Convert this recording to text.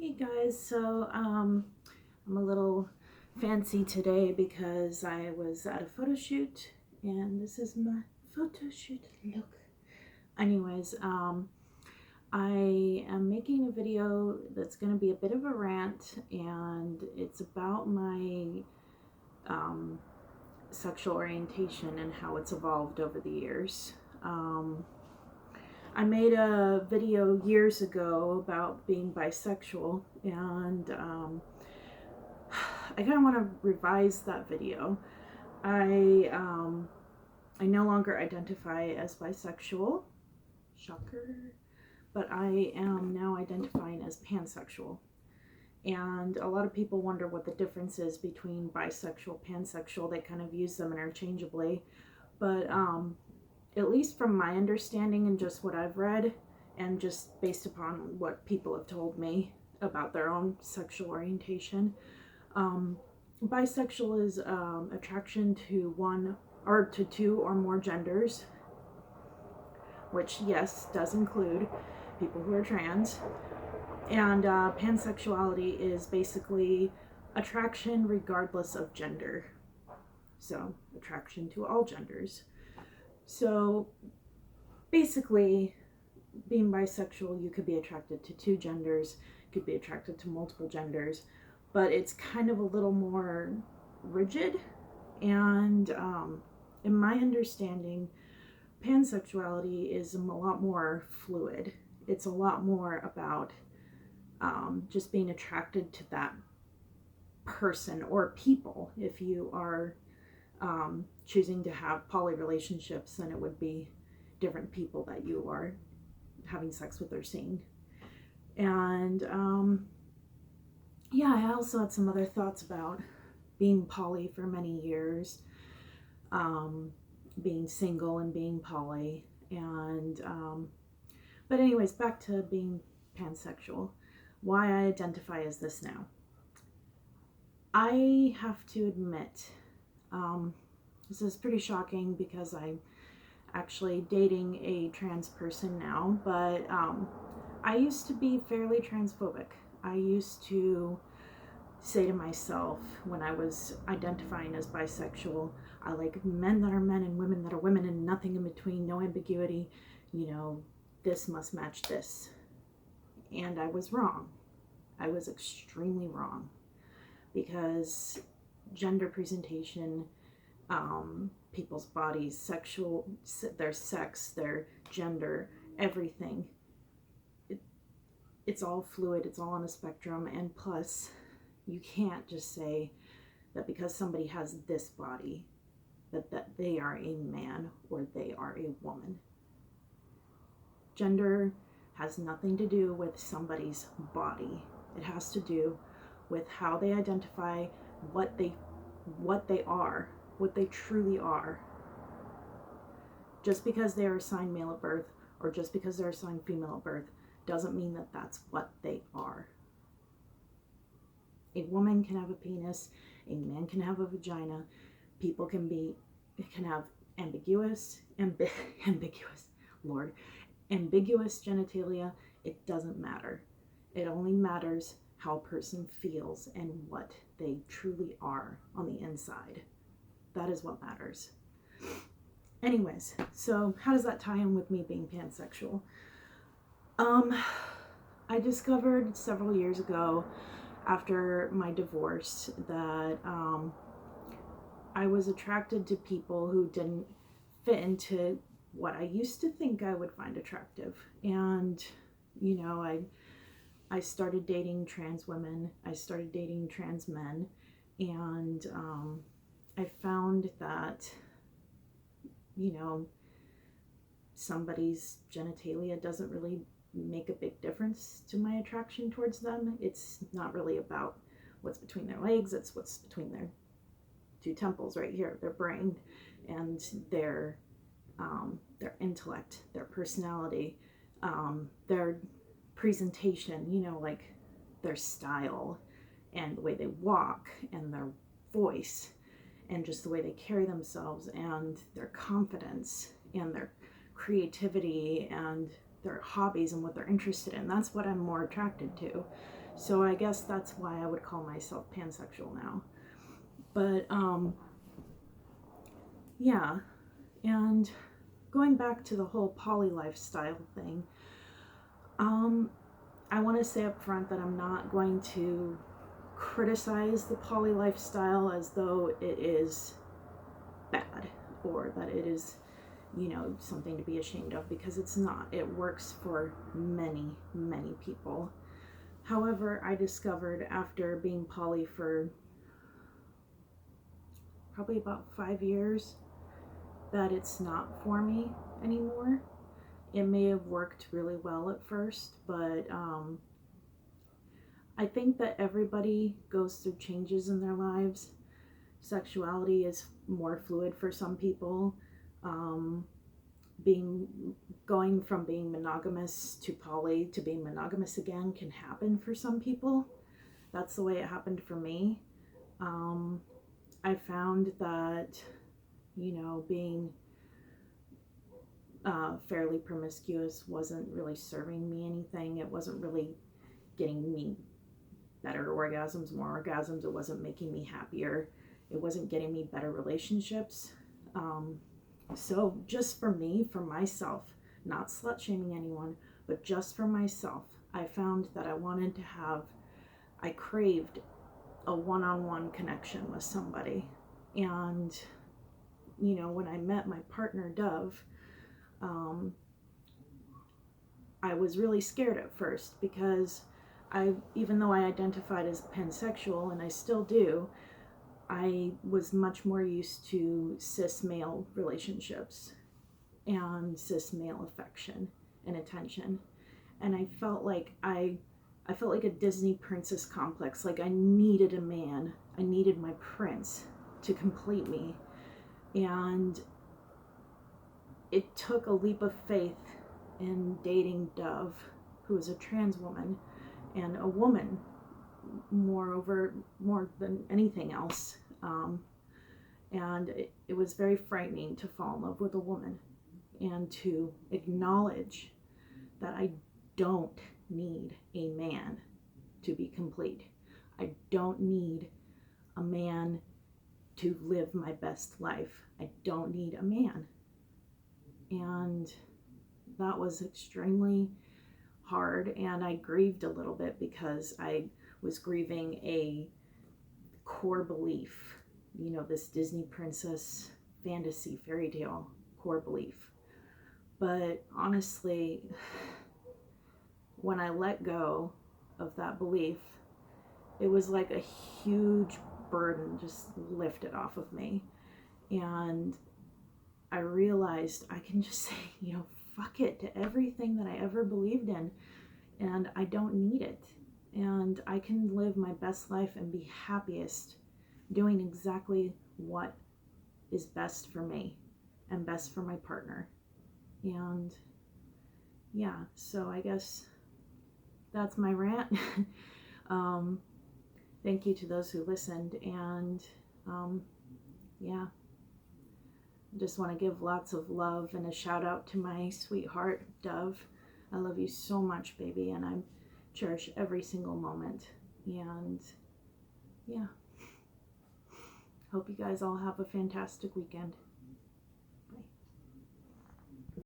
Hey guys, I'm a little fancy today because I was at a photo shoot and this is my photo shoot look. Anyways, I am making a video that's going to be a bit of a rant, and it's about my um, sexual orientation and how it's evolved over the years. I made a video years ago about being bisexual, and I kind of want to revise that video. I um, I no longer identify as bisexual, shocker, but I am now identifying as pansexual. And a lot of people wonder what the difference is between bisexual, pansexual. They kind of use them interchangeably, but at least from my understanding and just what I've read, and just based upon what people have told me about their own sexual orientation, um, bisexual is attraction to one or to two or more genders, which, yes, does include people who are trans. And pansexuality is basically attraction regardless of gender. So, attraction to all genders. So, basically, being bisexual, you could be attracted to two genders, you could be attracted to multiple genders, but it's kind of a little more rigid. And in my understanding, pansexuality is a lot more fluid. It's a lot more about just being attracted to that person or people. If you are choosing to have poly relationships, then it would be different people that you are having sex with or seeing. And yeah, I also had some other thoughts about being poly for many years, being single and being poly, and but anyways, back to being pansexual. Why I identify as this now. I have to admit, this is pretty shocking because I'm actually dating a trans person now, but I used to be fairly transphobic. I used to say to myself when I was identifying as bisexual, I like men that are men and women that are women and nothing in between, no ambiguity, this must match this. And I was wrong. I was extremely wrong, because gender presentation, people's bodies, their sex, their gender, everything, it's all fluid, it's all on a spectrum. And plus, you can't just say that because somebody has this body that they are a man or they are a woman. Gender has nothing to do with somebody's body. It has to do with how they identify, what they are, what they truly are. Just because they are assigned male at birth or just because they're assigned female at birth doesn't mean that that's what they are. A woman can have a penis, a man can have a vagina, people can have ambiguous genitalia. It doesn't matter. It only matters how a person feels and what they truly are on the inside. That is what matters. Anyways, so how does that tie in with me being pansexual? I discovered several years ago, after my divorce, that I was attracted to people who didn't fit into what I used to think I would find attractive. And I started dating trans women, I started dating trans men, and I found that somebody's genitalia doesn't really make a big difference to my attraction towards them. It's not really about what's between their legs, it's what's between their two temples right here, their brain, and their intellect, their personality, their presentation, like their style and the way they walk and their voice and just the way they carry themselves and their confidence and their creativity and their hobbies and what they're interested in. That's what I'm more attracted to. So I guess that's why I would call myself pansexual now. But yeah, and going back to the whole poly lifestyle thing, I want to say up front that I'm not going to criticize the poly lifestyle as though it is bad or that it is, something to be ashamed of, because it's not. It works for many, many people. However, I discovered after being poly for probably about 5 years that it's not for me anymore. It may have worked really well at first, but I think that everybody goes through changes in their lives. Sexuality is more fluid for some people. Going from being monogamous to poly to being monogamous again can happen for some people. That's the way it happened for me. I found that, being fairly promiscuous wasn't really serving me anything. It wasn't really getting me better orgasms, more orgasms. It wasn't making me happier. It wasn't getting me better relationships. So just for me, for myself, not slut shaming anyone, but just for myself, I found that I craved a one-on-one connection with somebody. And, when I met my partner, Dove, I was really scared at first because even though I identified as pansexual, and I still do, I was much more used to cis male relationships and cis male affection and attention. And I felt like a Disney princess complex. Like I needed a man. I needed my prince to complete me. And it took a leap of faith in dating Dove, who is a trans woman and a woman, more than anything else. And it was very frightening to fall in love with a woman and to acknowledge that I don't need a man to be complete. I don't need a man to live my best life. I don't need a man. And that was extremely hard, and I grieved a little bit because I was grieving a core belief, this Disney princess fantasy fairy tale core belief. But honestly, when I let go of that belief, it was like a huge burden just lifted off of me. And I realized I can just say, fuck it to everything that I ever believed in, and I don't need it. And I can live my best life and be happiest doing exactly what is best for me and best for my partner. And yeah, so I guess that's my rant. Thank you to those who listened, and yeah, I just want to give lots of love and a shout out to my sweetheart, Dove. I love you so much, baby, and I cherish every single moment. And yeah, hope you guys all have a fantastic weekend.